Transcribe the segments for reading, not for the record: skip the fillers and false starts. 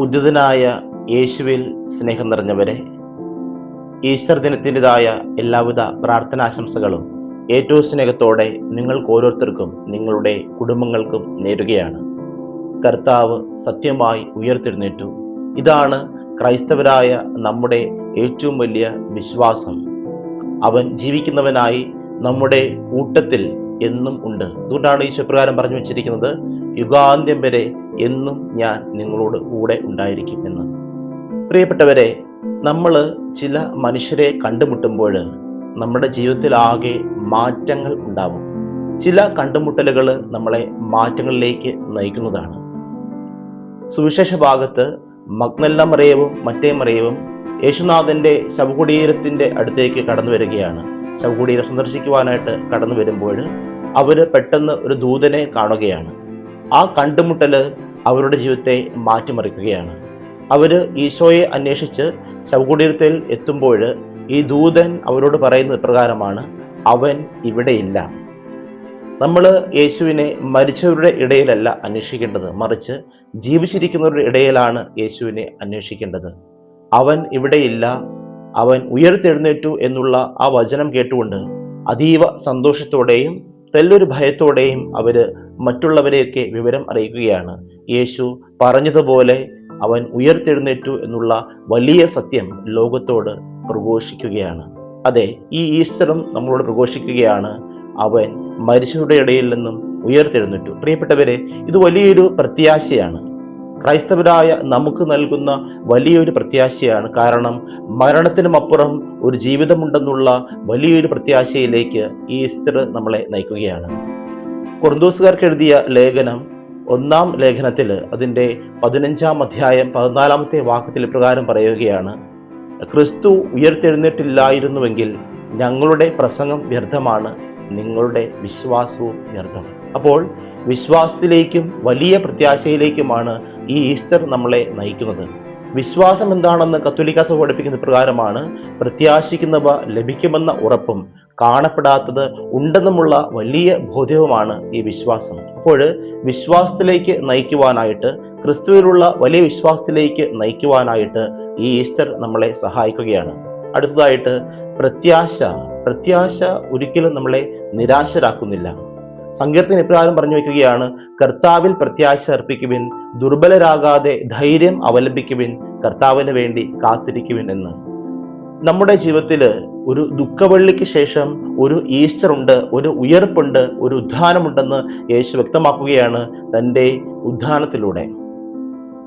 ഉദ്ധിതനായ യേശുവിൽ സ്നേഹം നിറഞ്ഞവരെ, ഈസ്റ്റർ ദിനത്തിൻ്റെതായ എല്ലാവിധ പ്രാർത്ഥനാശംസകളും ഏറ്റവും സ്നേഹത്തോടെ നിങ്ങൾക്ക് ഓരോരുത്തർക്കും നിങ്ങളുടെ കുടുംബങ്ങൾക്കും നേരുകയാണ്. കർത്താവ് സത്യമായി ഉയർത്തെഴുന്നേറ്റു. ഇതാണ് ക്രൈസ്തവരായ നമ്മുടെ ഏറ്റവും വലിയ വിശ്വാസം. അവൻ ജീവിക്കുന്നവനായി നമ്മുടെ കൂട്ടത്തിൽ എന്നും ഉണ്ട്. അതുകൊണ്ടാണ് ഈശോ പ്രകാരം പറഞ്ഞു വെച്ചിരിക്കുന്നത്, യുഗാന്ത്യം വരെ എന്നും ഞാൻ നിങ്ങളോട് കൂടെ ഉണ്ടായിരിക്കും എന്ന്. പ്രിയപ്പെട്ടവരെ, നമ്മൾ ചില മനുഷ്യരെ കണ്ടുമുട്ടുമ്പോൾ നമ്മുടെ ജീവിതത്തിൽ ആകെ മാറ്റങ്ങൾ ഉണ്ടാവും. ചില കണ്ടുമുട്ടലുകൾ നമ്മളെ മാറ്റങ്ങളിലേക്ക് നയിക്കുന്നതാണ്. സുവിശേഷ ഭാഗത്ത് മഗ്ദലന മറിയവും മറ്റേ മറിയവും യേശുനാഥന്റെ ശവകുടീരത്തിന്റെ അടുത്തേക്ക് കടന്നു വരികയാണ്. ശവകുടീരം സന്ദർശിക്കുവാനായിട്ട് കടന്നു വരുമ്പോൾ അവര് പെട്ടെന്ന് ഒരു ദൂതനെ കാണുകയാണ്. ആ കണ്ടുമുട്ടല് അവരുടെ ജീവിതത്തെ മാറ്റിമറിക്കുകയാണ്. അവര് ഈശോയെ അന്വേഷിച്ച് ശവകുടീരത്തിൽ എത്തുമ്പോൾ ഈ ദൂതൻ അവരോട് പറയുന്നത് പ്രകാരമാണ്, അവൻ ഇവിടെയില്ല. നമ്മൾ യേശുവിനെ മരിച്ചവരുടെ ഇടയിലല്ല അന്വേഷിക്കേണ്ടത്, മറിച്ച് ജീവിച്ചിരിക്കുന്നവരുടെ ഇടയിലാണ് യേശുവിനെ അന്വേഷിക്കേണ്ടത്. അവൻ ഇവിടെയില്ല, അവൻ ഉയർത്തെഴുന്നേറ്റു എന്നുള്ള ആ വചനം കേട്ടുകൊണ്ട് അതീവ സന്തോഷത്തോടെയും തെല്ലൊരു ഭയത്തോടെയും അവര് മറ്റുള്ളവരെയൊക്കെ വിവരം അറിയിക്കുകയാണ്. യേശു പറഞ്ഞതുപോലെ അവൻ ഉയർത്തെഴുന്നേറ്റു എന്നുള്ള വലിയ സത്യം ലോകത്തോട് പ്രഘോഷിക്കുകയാണ്. അതെ, ഈ ഈസ്റ്ററും നമ്മളോട് പ്രഘോഷിക്കുകയാണ്, അവൻ മരിച്ചവരുടെ ഇടയിൽ നിന്നും ഉയർത്തെഴുന്നേറ്റു. പ്രിയപ്പെട്ടവരെ, ഇത് വലിയൊരു പ്രത്യാശയാണ്. ക്രൈസ്തവരായ നമുക്ക് നൽകുന്ന വലിയൊരു പ്രത്യാശയാണ്. കാരണം മരണത്തിനുമപ്പുറം ഒരു ജീവിതമുണ്ടെന്നുള്ള വലിയൊരു പ്രത്യാശയിലേക്ക് ഈ ഈസ്റ്റർ നമ്മളെ നയിക്കുകയാണ്. കൊറിന്തോസുകാർക്ക് എഴുതിയ ലേഖനം 1-ാം ലേഖനത്തിൽ അതിൻ്റെ 15-ാം അധ്യായം 14-ാമത്തെ വാക്യത്തിൽ പ്രകാരം പറയുകയാണ്, ക്രിസ്തു ഉയർത്തെഴുന്നേറ്റില്ലായിരുന്നുവെങ്കിൽ ഞങ്ങളുടെ പ്രസംഗം വ്യർത്ഥമാണ്, നിങ്ങളുടെ വിശ്വാസവും വ്യർത്ഥം. അപ്പോൾ വിശ്വാസത്തിലേക്കും വലിയ പ്രത്യാശയിലേക്കുമാണ് ഈ ഈസ്റ്റർ നമ്മളെ നയിക്കുന്നത്. വിശ്വാസം എന്താണെന്ന് കത്തോലിക്കാ സഭ പഠിപ്പിക്കുന്ന പ്രകാരമാണ്, പ്രത്യാശിക്കുന്നവ ലഭിക്കുമെന്ന ഉറപ്പും കാണപ്പെടാത്തത് ഉണ്ടെന്നുമുള്ള വലിയ ബോധ്യവുമാണ് ഈ വിശ്വാസം. അപ്പോൾ വിശ്വാസത്തിലേക്ക് നയിക്കുവാനായിട്ട്, ക്രിസ്തുവിലുള്ള വലിയ വിശ്വാസത്തിലേക്ക് നയിക്കുവാനായിട്ട് ഈ ഈസ്റ്റർ നമ്മളെ സഹായിക്കുകയാണ്. അടുത്തതായിട്ട് പ്രത്യാശ ഒരിക്കലും നമ്മളെ നിരാശരാക്കുന്നില്ല. സങ്കീർത്തനം ഇപ്രകാരം പറഞ്ഞു വയ്ക്കുകയാണ്, കർത്താവിൽ പ്രത്യാശ അർപ്പിക്കുവിൻ, ദുർബലരാകാതെ ധൈര്യം അവലംബിക്കുവിൻ, കർത്താവിന് വേണ്ടി കാത്തിരിക്കുവിൻ എന്ന്. നമ്മുടെ ജീവിതത്തിൽ ഒരു ദുഃഖവെള്ളിക്ക് ശേഷം ഒരു ഈസ്റ്റർ ഉണ്ട്, ഒരു ഉയർപ്പുണ്ട്, ഒരു ഉദ്ധാനമുണ്ടെന്ന് യേശു വ്യക്തമാക്കുകയാണ് തൻ്റെ ഉദ്ധാനത്തിലൂടെ.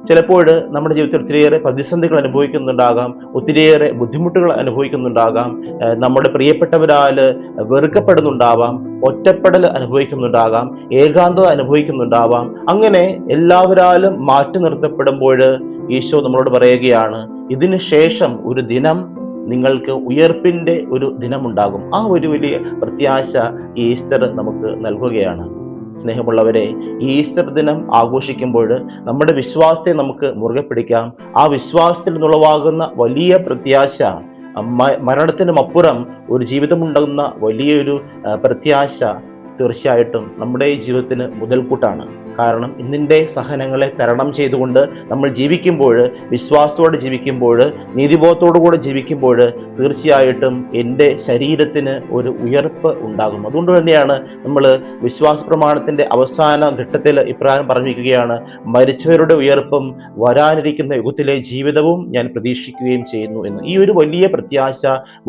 ചിലപ്പോൾ നമ്മുടെ ജീവിതത്തിൽ ഒത്തിരിയേറെ പ്രതിസന്ധികൾ അനുഭവിക്കുന്നുണ്ടാകാം, ഒത്തിരിയേറെ ബുദ്ധിമുട്ടുകൾ അനുഭവിക്കുന്നുണ്ടാകാം, നമ്മുടെ പ്രിയപ്പെട്ടവരാൽ വെറുക്കപ്പെടുന്നുണ്ടാവാം, ഒറ്റപ്പെടൽ അനുഭവിക്കുന്നുണ്ടാകാം, ഏകാന്തത അനുഭവിക്കുന്നുണ്ടാവാം. അങ്ങനെ എല്ലാവരാലും മാറ്റി നിർത്തപ്പെടുമ്പോൾ ഈശോ നമ്മളോട് പറയുകയാണ്, ഇതിനു ശേഷം ഒരു ദിനം നിങ്ങൾക്ക് ഉയർപ്പിൻ്റെ ഒരു ദിനമുണ്ടാകും. ആ ഒരു വലിയ പ്രത്യാശ ഈസ്റ്റർ നമുക്ക് നൽകുകയാണ്. സ്നേഹമുള്ളവരെ, ഈ ഈസ്റ്റർ ദിനം ആഘോഷിക്കുമ്പോൾ നമ്മുടെ വിശ്വാസത്തെ നമുക്ക് മുറുകെ പിടിക്കാം. ആ വിശ്വാസത്തിൽ നിന്നുളവാകുന്ന വലിയ പ്രത്യാശ, മരണത്തിനുമപ്പുറം ഒരു ജീവിതമുണ്ടാകുന്ന വലിയൊരു പ്രത്യാശ തീർച്ചയായിട്ടും നമ്മുടെ ജീവിതത്തിന് മുതൽക്കൂട്ടാണ്. കാരണം ഇന്നിൻ്റെ സഹനങ്ങളെ തരണം ചെയ്തുകൊണ്ട് നമ്മൾ ജീവിക്കുമ്പോൾ, വിശ്വാസത്തോടെ ജീവിക്കുമ്പോൾ, നീതിബോധത്തോടു കൂടെ ജീവിക്കുമ്പോൾ തീർച്ചയായിട്ടും എൻ്റെ ശരീരത്തിന് ഒരു ഉയർപ്പ് ഉണ്ടാകും. അതുകൊണ്ട് തന്നെയാണ് നമ്മൾ വിശ്വാസ പ്രമാണത്തിൻ്റെ അവസാന ഘട്ടത്തിൽ ഇപ്രകാരം പറഞ്ഞിരിക്കുകയാണ്, മരിച്ചവരുടെ ഉയർപ്പും വരാനിരിക്കുന്ന യുഗത്തിലെ ജീവിതവും ഞാൻ പ്രതീക്ഷിക്കുകയും ചെയ്യുന്നു എന്ന്. ഈ ഒരു വലിയ പ്രത്യാശ,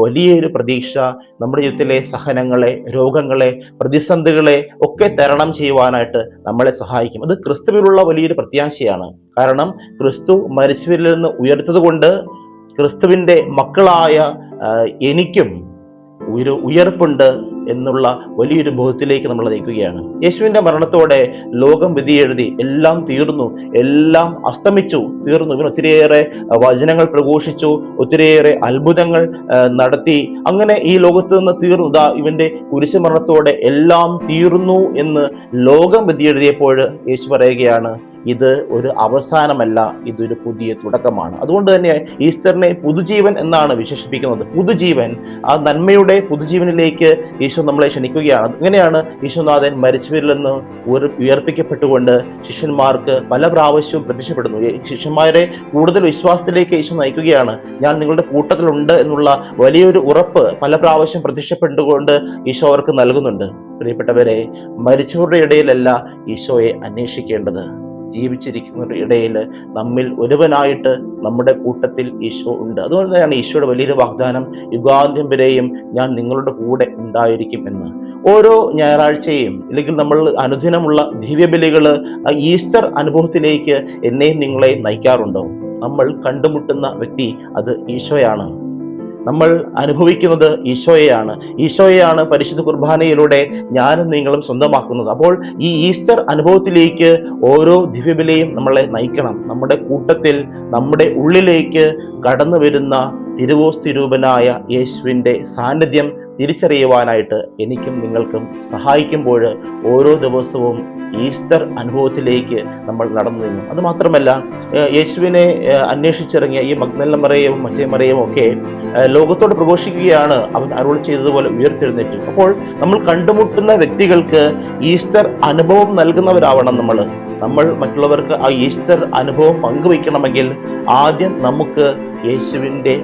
വലിയൊരു പ്രതീക്ഷ നമ്മുടെ ജീവിതത്തിലെ സഹനങ്ങളെ, രോഗങ്ങളെ, പ്രതിസന്ധികളെ ഒക്കെ തരണം ചെയ്യുവാനായിട്ട് നമ്മളെ സഹായിക്കും. അത് ക്രിസ്തുവിലുള്ള വലിയൊരു പ്രത്യാശയാണ്. കാരണം ക്രിസ്തു മരിച്ചവരിൽ നിന്ന് ഉയർത്തത് കൊണ്ട് ക്രിസ്തുവിൻ്റെ മക്കളായ എനിക്കും ഒരു ഉയർപ്പുണ്ട് എന്നുള്ള വലിയൊരു ബോധത്തിലേക്ക് നമ്മൾ നയിക്കുകയാണ്. യേശുവിൻ്റെ മരണത്തോടെ ലോകം വിധിയെഴുതി, എല്ലാം തീർന്നു, എല്ലാം അസ്തമിച്ചു, തീർന്നു. ഇവൻ ഒത്തിരിയേറെ വചനങ്ങൾ പ്രഘോഷിച്ചു, ഒത്തിരിയേറെ അത്ഭുതങ്ങൾ നടത്തി. അങ്ങനെ ഈ ലോകത്ത് നിന്ന് തീർന്നു, ഇവന്റെ കുരിശ് മരണത്തോടെ എല്ലാം തീർന്നു എന്ന് ലോകം വിധിയെഴുതിയപ്പോൾ യേശു പറയുകയാണ്, ഇത് ഒരു അവസാനമല്ല, ഇതൊരു പുതിയ തുടക്കമാണ്. അതുകൊണ്ട് തന്നെ ഈസ്റ്ററിനെ പുതുജീവൻ എന്നാണ് വിശേഷിപ്പിക്കുന്നത്. പുതുജീവൻ, ആ നന്മയുടെ പുതുജീവനിലേക്ക് ഈശോ നമ്മളെ ക്ഷണിക്കുകയാണ്. ഇങ്ങനെയാണ് ഈശോനാഥൻ മരിച്ചവരിൽ നിന്ന് ഉയർപ്പിക്കപ്പെട്ടുകൊണ്ട് ശിഷ്യന്മാർക്ക് പല പ്രാവശ്യവും പ്രത്യക്ഷപ്പെടുന്നു. ശിഷ്യന്മാർ ശിഷ്യന്മാരെ കൂടുതൽ വിശ്വാസത്തിലേക്ക് യേശു നയിക്കുകയാണ്. ഞാൻ നിങ്ങളുടെ കൂട്ടത്തിലുണ്ട് എന്നുള്ള വലിയൊരു ഉറപ്പ് പല പ്രാവശ്യം പ്രത്യക്ഷപ്പെട്ടുകൊണ്ട് ഈശോ അവർക്ക് നൽകുന്നുണ്ട്. പ്രിയപ്പെട്ടവരെ, മരിച്ചവരുടെ ഇടയിലല്ല ഈശോയെ അന്വേഷിക്കേണ്ടത്, ജീവിച്ചിരിക്കുന്നവരുടെ ഇടയിൽ നമ്മിൽ ഒരുവനായിട്ട് നമ്മുടെ കൂട്ടത്തിൽ ഈശോ ഉണ്ട്. അതുകൊണ്ടാണ് ഈശോയുടെ വലിയൊരു വാഗ്ദാനം, യുഗാന്ത്യം വരെയും ഞാൻ നിങ്ങളുടെ കൂടെ ഉണ്ടായിരിക്കും എന്ന്. ഓരോ ഞായറാഴ്ചയും അല്ലെങ്കിൽ നമ്മൾ അനുദിനമുള്ള ദിവ്യബലികൾ ഈസ്റ്റർ അനുഭവത്തിലേക്ക് എന്നെയും നിങ്ങളെയും നയിക്കാറുണ്ടോ? നമ്മൾ കണ്ടുമുട്ടുന്ന വ്യക്തി അത് ഈശോയാണ്. നമ്മൾ അനുഭവിക്കുന്നത് ഈശോയെയാണ് പരിശുദ്ധ കുർബാനയിലൂടെ ഞാനും നിങ്ങളും സ്വന്തമാക്കുന്നത്. അപ്പോൾ ഈ ഈസ്റ്റർ അനുഭവത്തിലേക്ക് ഓരോ ദിവ്യബലിയും നമ്മളെ നയിക്കണം. നമ്മുടെ കൂട്ടത്തിൽ, നമ്മുടെ ഉള്ളിലേക്ക് കടന്നു വരുന്ന തിരുവോസ്തിരൂപനായ യേശുവിൻ്റെ സാന്നിധ്യം തിരിച്ചറിയുവാനായിട്ട് എനിക്കും നിങ്ങൾക്കും സഹായിക്കുമ്പോൾ ഓരോ ദിവസവും ഈസ്റ്റർ അനുഭവത്തിലേക്ക് നമ്മൾ നടന്നു നീങ്ങും. അതുമാത്രമല്ല, യേശുവിനെ അന്വേഷിച്ചിറങ്ങിയ ഈ മഗ്ദലന മറിയവും മറ്റേ മറിയവും ഒക്കെ ലോകത്തോട് പ്രഘോഷിക്കുകയാണ്, അവൻ അരുൾ ചെയ്തതുപോലെ ഉയർത്തെഴുന്നേറ്റു. അപ്പോൾ നമ്മൾ കണ്ടുമുട്ടുന്ന വ്യക്തികൾക്ക് ഈസ്റ്റർ അനുഭവം നൽകുന്നവരാവണം നമ്മൾ മറ്റുള്ളവർക്ക് ആ ഈസ്റ്റർ അനുഭവം പങ്കുവയ്ക്കണമെങ്കിൽ ആദ്യം നമുക്ക് യേശുവിൻ്റെ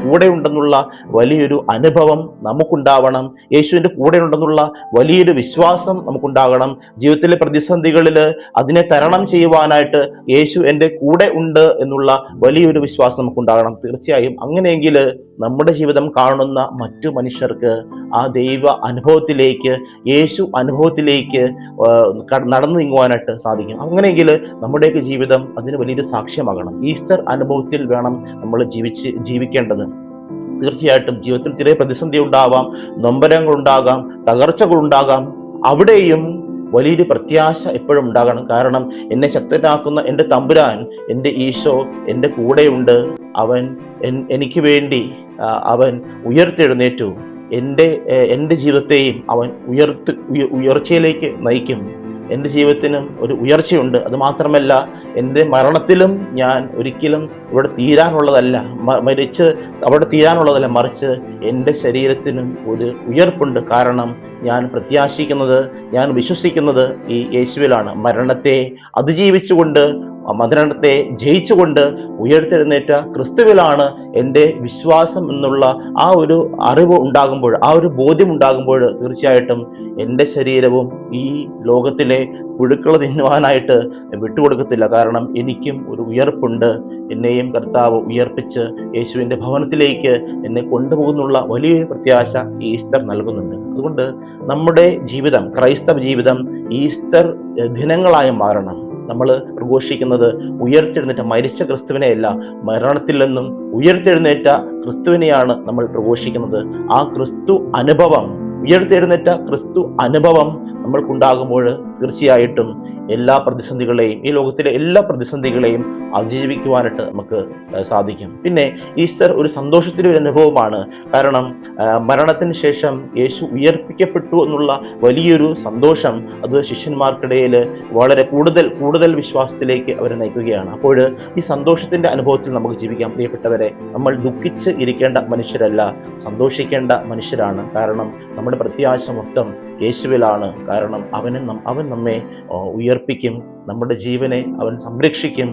കൂടെ ഉണ്ടെന്നുള്ള വലിയൊരു അനുഭവം നമുക്കുണ്ടാവണം. യേശുവിൻ്റെ കൂടെ ഉണ്ടെന്നുള്ള വലിയൊരു വിശ്വാസം നമുക്കുണ്ടാകണം. ജീവിതത്തിലെ പ്രതിസന്ധികളിൽ അതിനെ തരണം ചെയ്യുവാനായിട്ട് യേശു എൻ്റെ കൂടെ ഉണ്ട് എന്നുള്ള വലിയൊരു വിശ്വാസം നമുക്കുണ്ടാകണം. തീർച്ചയായും അങ്ങനെയെങ്കിൽ നമ്മുടെ ജീവിതം കാണുന്ന മറ്റു മനുഷ്യർക്ക് ആ ദൈവ അനുഭവത്തിലേക്ക്, യേശു അനുഭവത്തിലേക്ക് നടന്നു നീങ്ങുവാനായിട്ട് സാധിക്കും. അങ്ങനെയെങ്കിൽ നമ്മുടെയൊക്കെ ജീവിതം അതിന് വലിയൊരു സാക്ഷ്യമാകണം. ഈസ്റ്റർ അനുഭവത്തിൽ വേണം നമ്മൾ ജീവിക്കേണ്ടത്. തീർച്ചയായിട്ടും ജീവിതത്തിൽ ചെറിയ പ്രതിസന്ധി ഉണ്ടാവാം, നൊമ്പരങ്ങളുണ്ടാകാം, തകർച്ചകളുണ്ടാകാം. അവിടെയും വലിയൊരു പ്രത്യാശ എപ്പോഴും ഉണ്ടാകണം. കാരണം എന്നെ ശക്തനാക്കുന്ന എൻ്റെ തമ്പുരാൻ, എൻ്റെ ഈശോ എൻ്റെ കൂടെയുണ്ട്. അവൻ എനിക്ക് വേണ്ടി അവൻ ഉയർത്തെഴുന്നേറ്റു. എൻ്റെ ജീവിതത്തെയും അവൻ ഉയർച്ചയിലേക്ക് നയിക്കും. എൻ്റെ ജീവിതത്തിനും ഒരു ഉയർച്ചയുണ്ട്. അതുമാത്രമല്ല, എൻ്റെ മരണത്തിലും ഞാൻ ഒരിക്കലും ഇവിടെ തീരാനുള്ളതല്ല, മരിച്ച് അവിടെ തീരാനുള്ളതല്ല, മറിച്ച് എൻ്റെ ശരീരത്തിനും ഒരു ഉയർപ്പുണ്ട്. കാരണം ഞാൻ പ്രത്യാശിക്കുന്നത്, ഞാൻ വിശ്വസിക്കുന്നത് ഈ യേശുവിലാണ്. മരണത്തെ അതിജീവിച്ചുകൊണ്ട്, മരണത്തെ ജയിച്ചുകൊണ്ട് ഉയർത്തെഴുന്നേറ്റ ക്രിസ്തുവിലാണ് എൻ്റെ വിശ്വാസം എന്നുള്ള ആ ഒരു അറിവ് ഉണ്ടാകുമ്പോൾ, ആ ഒരു ബോധ്യം ഉണ്ടാകുമ്പോൾ തീർച്ചയായിട്ടും എൻ്റെ ശരീരവും ഈ ലോകത്തിലെ പുഴുക്കൾ തിന്നുവാനായിട്ട് വിട്ടുകൊടുക്കത്തില്ല. കാരണം എനിക്കും ഒരു ഉയർപ്പുണ്ട്. എന്നെയും കർത്താവ് ഉയർപ്പിച്ച് യേശുവിൻ്റെ ഭവനത്തിലേക്ക് എന്നെ കൊണ്ടുപോകുന്നുള്ള വലിയ പ്രത്യാശ ഈസ്റ്റർ നൽകുന്നുണ്ട്. അതുകൊണ്ട് നമ്മുടെ ജീവിതം, ക്രൈസ്തവ ജീവിതം ഈസ്റ്റർ ദിനങ്ങളായി മാറണം. നമ്മൾ പ്രഘോഷിക്കുന്നത് ഉയർത്തെഴുന്നേറ്റ മരിച്ച ക്രിസ്തുവിനെയല്ല, മരണത്തിൽ നിന്നും ഉയർത്തെഴുന്നേറ്റ ക്രിസ്തുവിനെയാണ് നമ്മൾ പ്രഘോഷിക്കുന്നത്. ആ ക്രിസ്തു അനുഭവം, ഉയർത്തെഴുന്നേറ്റ ക്രിസ്തു അനുഭവം നമ്മൾക്കുണ്ടാകുമ്പോൾ തീർച്ചയായിട്ടും എല്ലാ പ്രതിസന്ധികളെയും, ഈ ലോകത്തിലെ എല്ലാ പ്രതിസന്ധികളെയും അതിജീവിക്കുവാനായിട്ട് നമുക്ക് സാധിക്കും. പിന്നെ ഈസ്റ്റർ ഒരു സന്തോഷത്തിൻ്റെ ഒരു അനുഭവമാണ്. കാരണം മരണത്തിന് ശേഷം യേശു ഉയർപ്പിക്കപ്പെട്ടു എന്നുള്ള വലിയൊരു സന്തോഷം അത് ശിഷ്യന്മാർക്കിടയിൽ വളരെ കൂടുതൽ വിശ്വാസത്തിലേക്ക് അവരെ നയിക്കുകയാണ്. അപ്പോൾ ഈ സന്തോഷത്തിൻ്റെ അനുഭവത്തിൽ നമുക്ക് ജീവിക്കാം. പ്രിയപ്പെട്ടവരെ, നമ്മൾ ദുഃഖിച്ച് ഇരിക്കേണ്ട മനുഷ്യരല്ല, സന്തോഷിക്കേണ്ട മനുഷ്യരാണ്. കാരണം നമ്മുടെ പ്രത്യാശ മൊത്തം യേശുവിലാണ്. കാരണം അവൻ നമ്മെ ഉയർപ്പിക്കും, നമ്മുടെ ജീവനെ അവൻ സംരക്ഷിക്കും.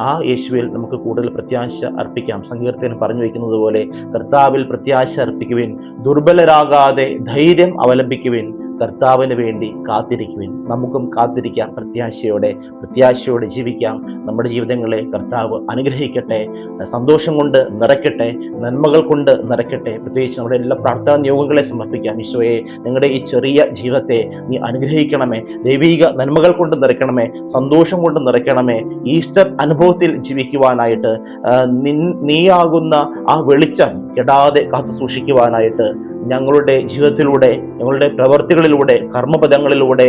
ആ യേശുവിൽ നമുക്ക് കൂടുതൽ പ്രത്യാശ അർപ്പിക്കാം. സങ്കീർത്തനം പറഞ്ഞു വയ്ക്കുന്നത് പോലെ, കർത്താവിൽ പ്രത്യാശ അർപ്പിക്കുവിൻ, ദുർബലരാകാതെ ധൈര്യം അവലംബിക്കുവിൻ, കർത്താവിന് വേണ്ടി കാത്തിരിക്കുവിൻ. നമുക്കും കാത്തിരിക്കാം, പ്രത്യാശയോടെ ജീവിക്കാം. നമ്മുടെ ജീവിതങ്ങളെ കർത്താവ് അനുഗ്രഹിക്കട്ടെ, സന്തോഷം കൊണ്ട് നിറയ്ക്കട്ടെ, നന്മകൾ കൊണ്ട് നിറയ്ക്കട്ടെ. പ്രത്യേകിച്ച് നമ്മുടെ എല്ലാ പ്രാർത്ഥനാ നിയോഗങ്ങളെ സമർപ്പിക്കാം. ഈശോയെ, നിങ്ങളുടെ ഈ ചെറിയ ജീവിതത്തെ നീ അനുഗ്രഹിക്കണമേ, ദൈവിക നന്മകൾ കൊണ്ട് നിറയ്ക്കണമേ, സന്തോഷം കൊണ്ട് നിറയ്ക്കണമേ. ഈസ്റ്റർ അനുഭവത്തിൽ ജീവിക്കുവാനായിട്ട് നീയാകുന്ന ആ വെളിച്ചം കെടാതെ കാത്തു സൂക്ഷിക്കുവാനായിട്ട് ഞങ്ങളുടെ ജീവിതത്തിലൂടെ, ഞങ്ങളുടെ പ്രവർത്തികളിലൂടെ, കർമ്മപദങ്ങളിലൂടെ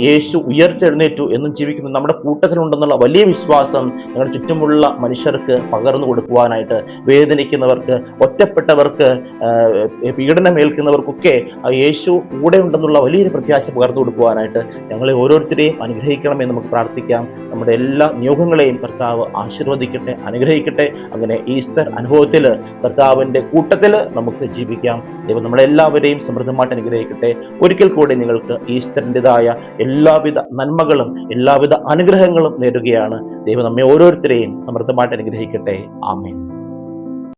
യേശു ഉയർത്തെഴുന്നേറ്റു എന്നും ജീവിക്കുന്ന നമ്മുടെ കൂട്ടത്തിലുണ്ടെന്നുള്ള വലിയ വിശ്വാസം ഞങ്ങളുടെ ചുറ്റുമുള്ള മനുഷ്യർക്ക് പകർന്നു കൊടുക്കുവാനായിട്ട്, വേദനിക്കുന്നവർക്ക്, ഒറ്റപ്പെട്ടവർക്ക്, പീഡനമേൽക്കുന്നവർക്കൊക്കെ യേശു കൂടെ ഉണ്ടെന്നുള്ള വലിയൊരു പ്രത്യാശ പകർന്നു കൊടുക്കുവാനായിട്ട് ഞങ്ങളെ ഓരോരുത്തരെയും അനുഗ്രഹിക്കണമെന്ന് നമുക്ക് പ്രാർത്ഥിക്കാം. നമ്മുടെ എല്ലാ നിയോഗങ്ങളെയും കർത്താവ് ആശീർവദിക്കട്ടെ, അനുഗ്രഹിക്കട്ടെ. അങ്ങനെ ഈസ്റ്റർ അനുഭവത്തിൽ കർത്താവിൻ്റെ കൂട്ടത്തിൽ നമുക്ക് ജീവിക്കാം. ദൈവം നമ്മളെല്ലാവരെയും സമൃദ്ധമായിട്ട് അനുഗ്രഹിക്കട്ടെ. ഒരിക്കൽ കൂടി നിങ്ങൾക്ക് ഈസ്റ്ററിൻ്റെതായ എല്ലാവിധ നന്മകളും എല്ലാവിധ അനുഗ്രഹങ്ങളും നേരുകയാണ്. ദൈവം നമ്മെ ഓരോരുത്തരെയും സമൃദ്ധമായിട്ട് അനുഗ്രഹിക്കട്ടെ. ആമേൻ.